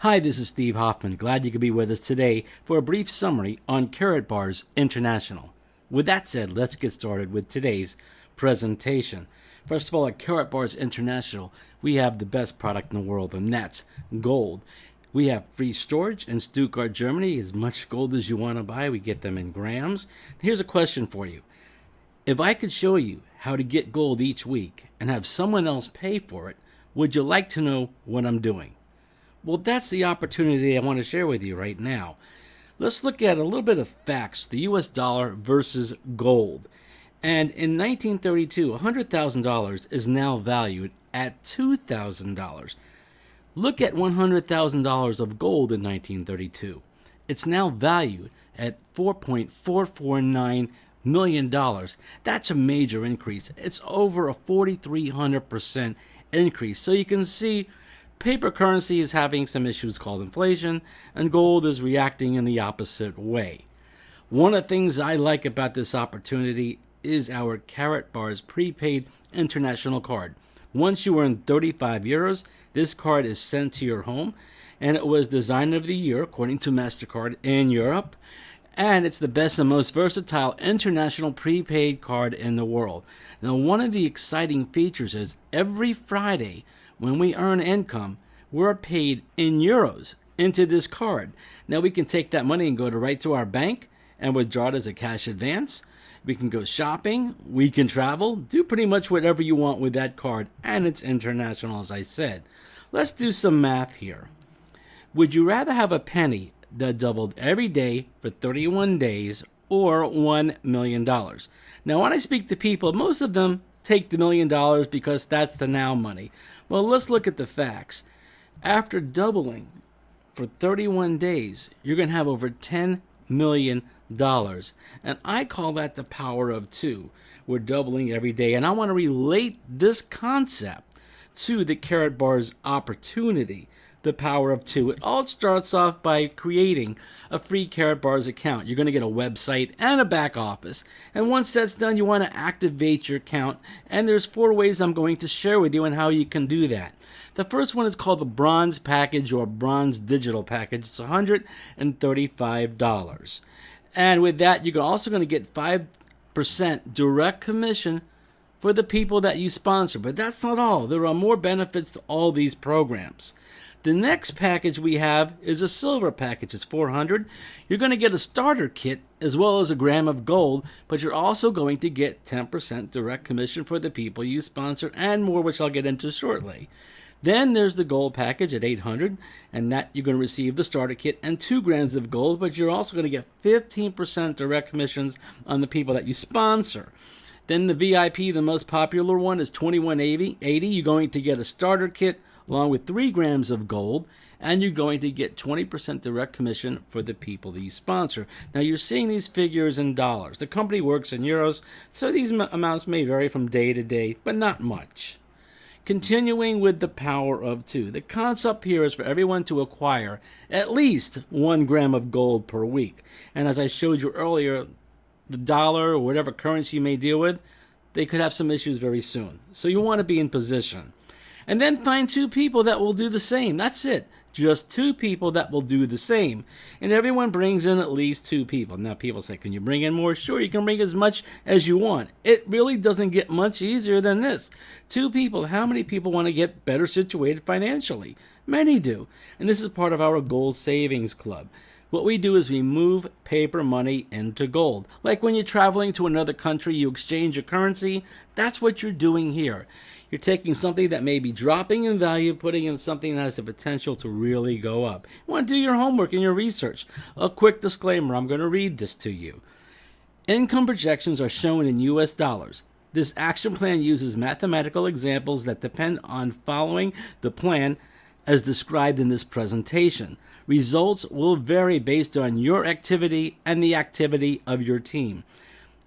Hi, this is Steve Hoffman. Glad you could be with us today for a brief summary on Karatbars International. With that said, let's get started with today's presentation. First of all, at Karatbars International, we have the best product in the world, and that's gold. We have free storage in Stuttgart, Germany. As much gold as you want to buy, we get them in grams. Here's a question for you. If I could show you how to get gold each week and have someone else pay for it, would you like to know what I'm doing? Well, that's the opportunity I want to share with you right now. Let's look at a little bit of facts, the US dollar versus gold. And in 1932, $100,000 is now valued at $2,000. Look at $100,000 of gold in 1932. It's now valued at $4.449 million. That's a major increase. It's over a 4,300% increase. So you can see paper currency is having some issues called inflation, and gold is reacting in the opposite way. One of the things I like about this opportunity is our Karatbars Prepaid International card. Once you earn 35 euros, this card is sent to your home, and it was Design of the Year according to MasterCard in Europe. And it's the best and most versatile international prepaid card in the world. Now, one of the exciting features is every Friday when we earn income, we're paid in euros into this card. Now, we can take that money and go right to our bank and withdraw it as a cash advance. We can go shopping, we can travel, do pretty much whatever you want with that card, and it's international, as I said. Let's do some math here. Would you rather have a penny that doubled every day for 31 days or $1 million? Now, when I speak to people, most of them take the $1 million because that's the now money. Well, let's look at the facts. After doubling for 31 days, you're going to have over $10 million. And I call that the power of two. We're doubling every day. And I want to relate this concept to the Karatbars opportunity, the power of two. It all starts off by creating a free Karatbars account. You're going to get a website and a back office. And once that's done, you want to activate your account. And there's 4 ways I'm going to share with you on how you can do that. The first one is called the Bronze Package or Bronze Digital Package. It's $135. And with that, you're also going to get 5% direct commission for the people that you sponsor. But that's not all. There are more benefits to all these programs. The next package we have is a silver package. It's $400. You're going to get a starter kit as well as a gram of gold, but you're also going to get 10% direct commission for the people you sponsor and more, which I'll get into shortly. Then there's the gold package at $800, and that you're going to receive the starter kit and 2 grams of gold, but you're also going to get 15% direct commissions on the people that you sponsor. Then the VIP, the most popular one, is $21.80. You're going to get a starter kit along with 3 grams of gold, and you're going to get 20% direct commission for the people that you sponsor. Now, you're seeing these figures in dollars. The company works in euros, so these amounts may vary from day to day, but not much. Continuing with the power of two. The concept here is for everyone to acquire at least 1 gram of gold per week. And as I showed you earlier, the dollar or whatever currency you may deal with, they could have some issues very soon. So you want to be in position. And then find 2 people that will do the same. That's it. Just 2 people that will do the same. And everyone brings in at least 2 people. Now people say, can you bring in more? Sure, you can bring as much as you want. It really doesn't get much easier than this. 2 people. How many people want to get better situated financially? Many do. And this is part of our gold savings club. What we do is we move paper money into gold. Like when you're traveling to another country, you exchange your currency. That's what you're doing here. You're taking something that may be dropping in value, putting in something that has the potential to really go up. You want to do your homework and your research. A quick disclaimer, I'm going to read this to you. Income projections are shown in US dollars. This action plan uses mathematical examples that depend on following the plan as described in this presentation. Results will vary based on your activity and the activity of your team.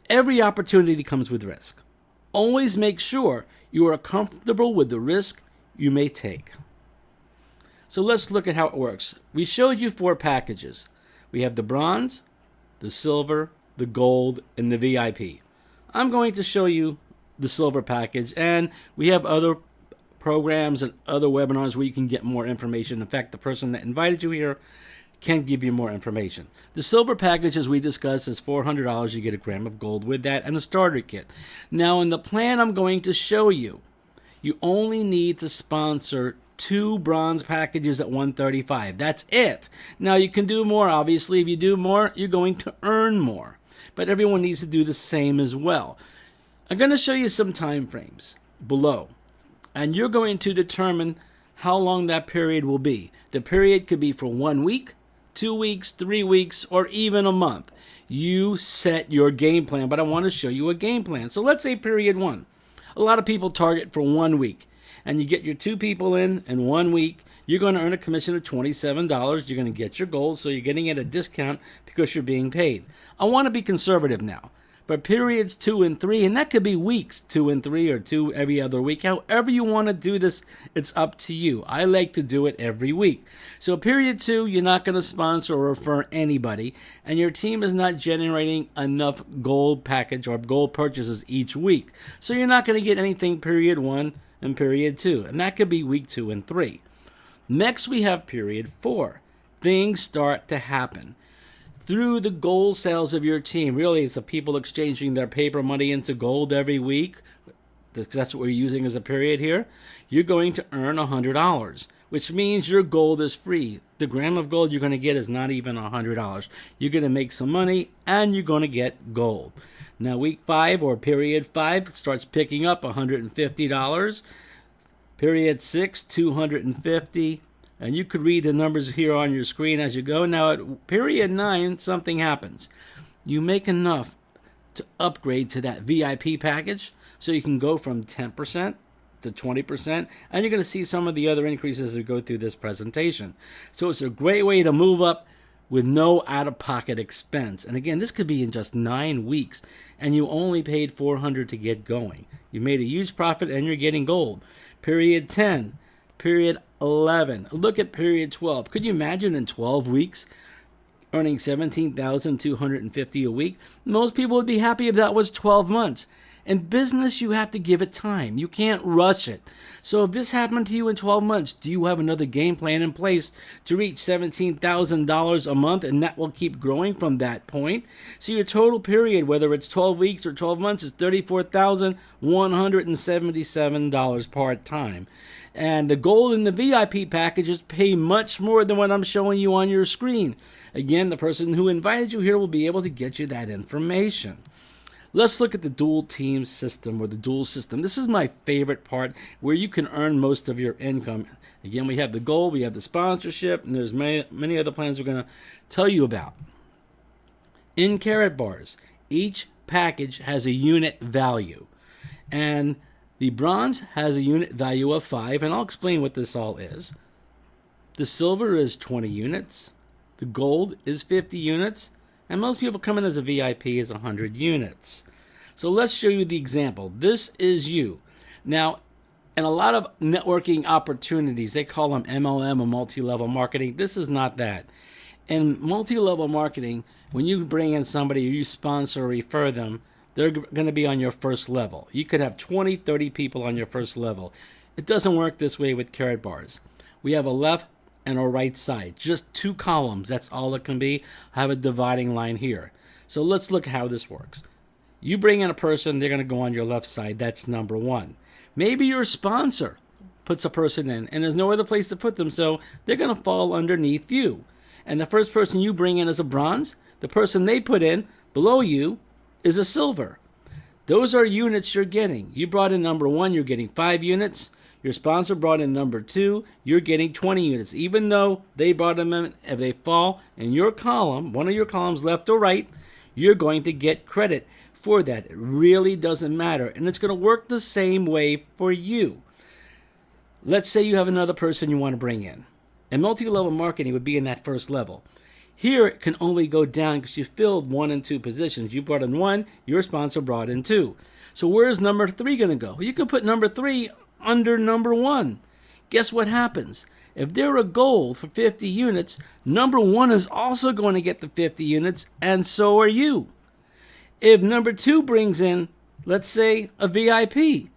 Every opportunity comes with risk. Always make sure you are comfortable with the risk you may take. So let's look at how it works. We showed you 4 packages. We have the bronze, the silver, the gold, and the VIP. I'm going to show you the silver package, and we have other programs and other webinars where you can get more information. In fact, the person that invited you here can give you more information. The silver package, as we discussed, is $400. You get a gram of gold with that and a starter kit. Now, in the plan I'm going to show you, you only need to sponsor 2 bronze packages at $135. That's it. Now, you can do more. Obviously, if you do more, you're going to earn more. But everyone needs to do the same as well. I'm going to show you some time frames below, and you're going to determine how long that period will be. The period could be for 1 week, 2 weeks, 3 weeks, or even a month. You set your game plan, but I want to show you a game plan. So let's say period 1. A lot of people target for 1 week, and you get your 2 people in 1 week. You're going to earn a commission of $27. You're going to get your gold, so you're getting it at a discount because you're being paid. I want to be conservative now. For periods 2 and 3, and that could be weeks 2 and 3 or 2 every other week. However you want to do this, it's up to you. I like to do it every week. So period 2, you're not going to sponsor or refer anybody, and your team is not generating enough gold package or gold purchases each week. So you're not going to get anything period 1 and period 2, and that could be week 2 and 3. Next, we have period 4. Things start to happen. Through the gold sales of your team, really it's the people exchanging their paper money into gold every week, because that's what we're using as a period here, you're going to earn $100, which means your gold is free. The gram of gold you're going to get is not even $100. You're going to make some money, and you're going to get gold. Now, week 5 or period 5 starts picking up $150. Period 6, $250. And you could read the numbers here on your screen as you go. Now, at period 9, something happens. You make enough to upgrade to that VIP package, so you can go from 10% to 20%, and you're going to see some of the other increases as we go through this presentation. So it's a great way to move up with no out-of-pocket expense. And again, this could be in just 9 weeks, and you only paid $400 to get going. You made a huge profit, and you're getting gold. Period 10. Period 11. Look at period 12. Could you imagine in 12 weeks earning $17,250 a week? Most people would be happy if that was 12 months. In business, you have to give it time. You can't rush it. So if this happened to you in 12 months, do you have another game plan in place to reach $17,000 a month, and that will keep growing from that point? So your total period, whether it's 12 weeks or 12 months, is $34,177 part-time. And the gold and the VIP packages pay much more than what I'm showing you on your screen. Again, the person who invited you here will be able to get you that information. Let's look at the dual team system, or the dual system. This is my favorite part, where you can earn most of your income. Again, we have the gold, we have the sponsorship, and there's many other plans we're going to tell you about. In Karatbars, each package has a unit value, and the bronze has a unit value of 5, and I'll explain what this all is. The silver is 20 units, the gold is 50 units, and most people come in as a VIP is 100 units. So let's show you the example. This is you. Now, in a lot of networking opportunities, they call them MLM or multi-level marketing. This is not that. In multi-level marketing, when you bring in somebody or you sponsor or refer them, they're going to be on your first level. You could have 20, 30 people on your first level. It doesn't work this way with Karatbars. We have a left and a right side. Just 2 columns. That's all it can be. I have a dividing line here. So let's look how this works. You bring in a person, they're going to go on your left side. That's number 1. Maybe your sponsor puts a person in, and there's no other place to put them, so they're going to fall underneath you. And the first person you bring in is a bronze. The person they put in below you is a silver. Those are units you're getting. You brought in number 1, you're getting 5 units. Your sponsor brought in number 2, you're getting 20 units. Even though they brought them in, if they fall in your column, one of your columns left or right, you're going to get credit for that. It really doesn't matter. And it's going to work the same way for you. Let's say you have another person you want to bring in. And multi-level marketing would be in that first level. Here, it can only go down because you filled 1 and 2 positions. You brought in 1, your sponsor brought in 2. So where's number 3 going to go? You can put number 3 under number 1. Guess what happens? If they're a gold for 50 units, number 1 is also going to get the 50 units, and so are you. If number 2 brings in, let's say, a VIP,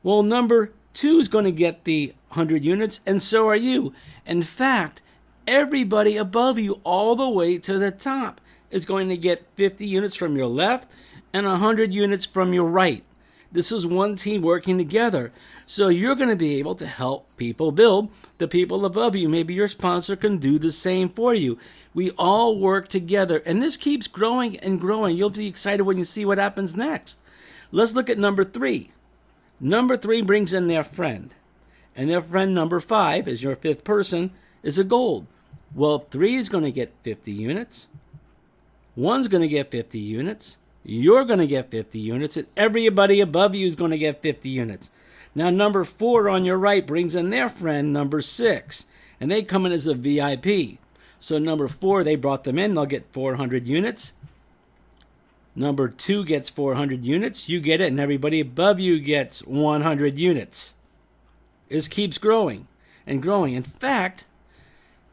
well, number 2 is going to get the 100 units, and so are you. In fact, everybody above you all the way to the top is going to get 50 units from your left and 100 units from your right. This is one team working together. So you're going to be able to help people build. The people above you, maybe your sponsor can do the same for you. We all work together, and this keeps growing and growing. You'll be excited when you see what happens next. Let's look at number 3. Number 3 brings in their friend, and their friend number 5, as your 5th person, is a gold. Well, 3 is going to get 50 units. 1's going to get 50 units. You're going to get 50 units, and everybody above you is going to get 50 units. Now, number 4 on your right brings in their friend, number 6, and they come in as a VIP. So number 4, they brought them in. They'll get 400 units. Number 2 gets 400 units. You get it, and everybody above you gets 100 units. This keeps growing and growing. In fact,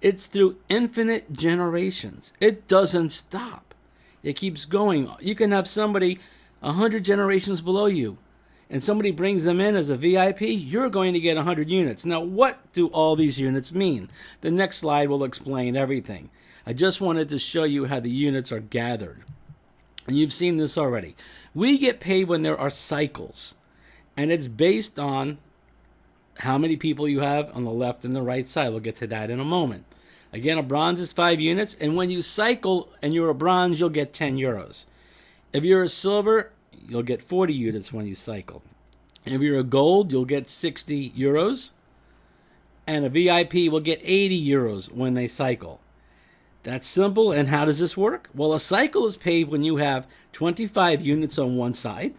it's through infinite generations. It doesn't stop. It keeps going. You can have somebody 100 generations below you, and somebody brings them in as a VIP, you're going to get 100 units. Now, what do all these units mean? The next slide will explain everything. I just wanted to show you how the units are gathered. And you've seen this already. We get paid when there are cycles, and it's based on how many people you have on the left and the right side. We'll get to that in a moment. Again, a bronze is 5 units, and when you cycle and you're a bronze, you'll get 10 euros. If you're a silver, you'll get 40 units when you cycle. If you're a gold, you'll get 60 euros, and a VIP will get 80 euros when they cycle. That's simple, and how does this work? Well, a cycle is paid when you have 25 units on one side,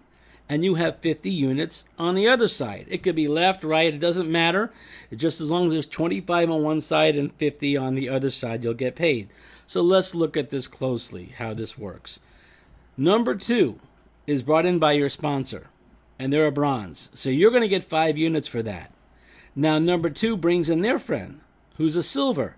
and you have 50 units on the other side. It could be left, right, it doesn't matter. It's just as long as there's 25 on one side and 50 on the other side, you'll get paid. So let's look at this closely, how this works. Number 2 is brought in by your sponsor, and they're a bronze. So you're going to get 5 units for that. Now number 2 brings in their friend, who's a silver,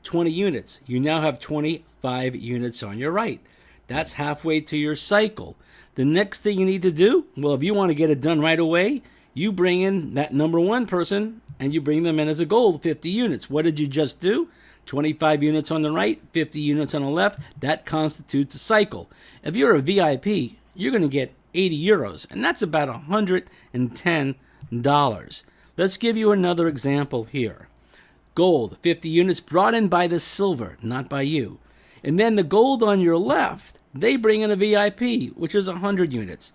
20 units. You now have 25 units on your right. That's halfway to your cycle. The next thing you need to do, well, if you want to get it done right away, you bring in that number 1 person and you bring them in as a gold, 50 units. What did you just do? 25 units on the right, 50 units on the left. That constitutes a cycle. If you're a VIP, you're going to get 80 euros, and that's about $110. Let's give you another example here. Gold, 50 units brought in by the silver, not by you. And then the gold on your left, they bring in a VIP, which is 100 units.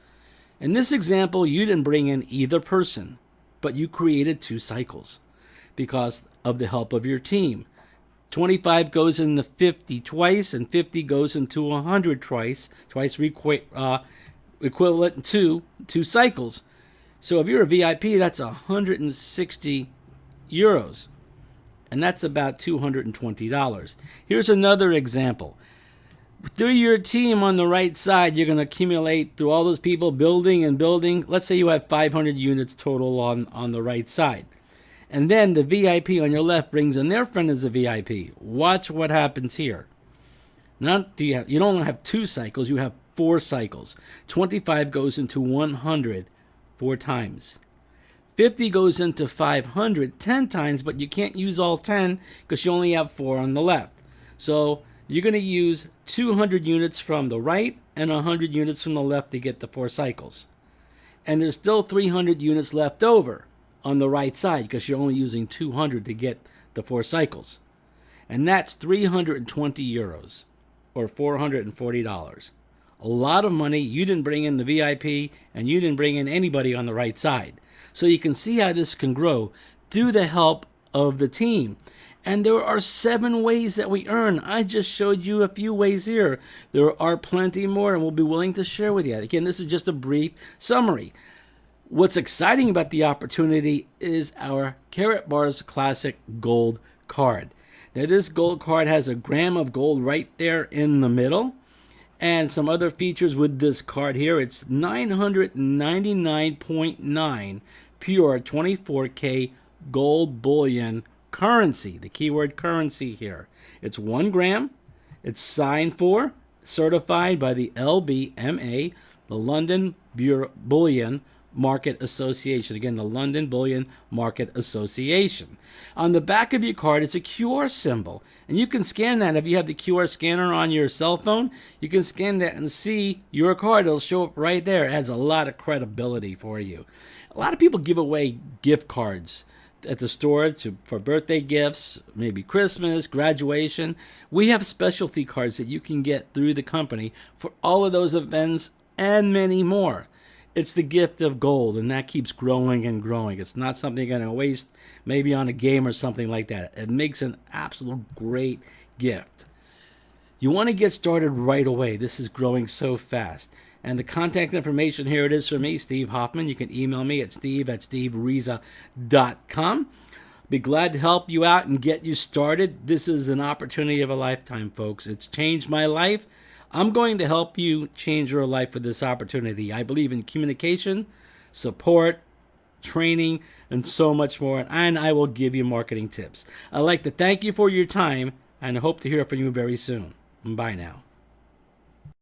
In this example, you didn't bring in either person, but you created 2 cycles because of the help of your team. 25 goes into 50 twice, and 50 goes into 100 twice equivalent to 2 cycles. So if you're a VIP, that's 160 euros. And that's about $220. Here's another example. Through your team on the right side, you're going to accumulate through all those people building and building. Let's say you have 500 units total on the right side. And then the VIP on your left brings in their friend as a VIP. Watch what happens here. You don't have 2 cycles, you have 4 cycles. 25 goes into 100 4 times. 50 goes into 500 10 times, but you can't use all 10 because you only have 4 on the left. So you're going to use 200 units from the right and 100 units from the left to get the 4 cycles. And there's still 300 units left over on the right side because you're only using 200 to get the 4 cycles. And that's 320 euros or $440. A lot of money. You didn't bring in the VIP and you didn't bring in anybody on the right side. So you can see how this can grow through the help of the team. And there are 7 ways that we earn. I just showed you a few ways here. There are plenty more, and we'll be willing to share with you. Again, this is just a brief summary. What's exciting about the opportunity is our Karatbars Classic Gold Card. Now, this gold card has a gram of gold right there in the middle. And some other features with this card here. It's 999.9 pure 24K gold bullion currency. The keyword currency here. It's 1 gram. It's signed certified by the LBMA, the London Bullion Market Association. Again, the London Bullion Market Association. On the back of your card is a QR symbol, and you can scan that. If you have the QR scanner on your cell phone, you can scan that and see your card. It'll show up right there. It has a lot of credibility for you. A lot of people give away gift cards at the store for birthday gifts, maybe Christmas, graduation. We have specialty cards that you can get through the company for all of those events and many more. It's the gift of gold, and that keeps growing and growing. It's not something you're going to waste maybe on a game or something like that. It makes an absolute great gift. You want to get started right away. This is growing so fast. And the contact information, here it is for me, Steve Hoffman. You can email me at steve@steveriza.com. Be glad to help you out and get you started. This is an opportunity of a lifetime, folks. It's changed my life. I'm going to help you change your life with this opportunity. I believe in communication, support, training, and so much more. And I will give you marketing tips. I'd like to thank you for your time, and I hope to hear from you very soon. Bye now.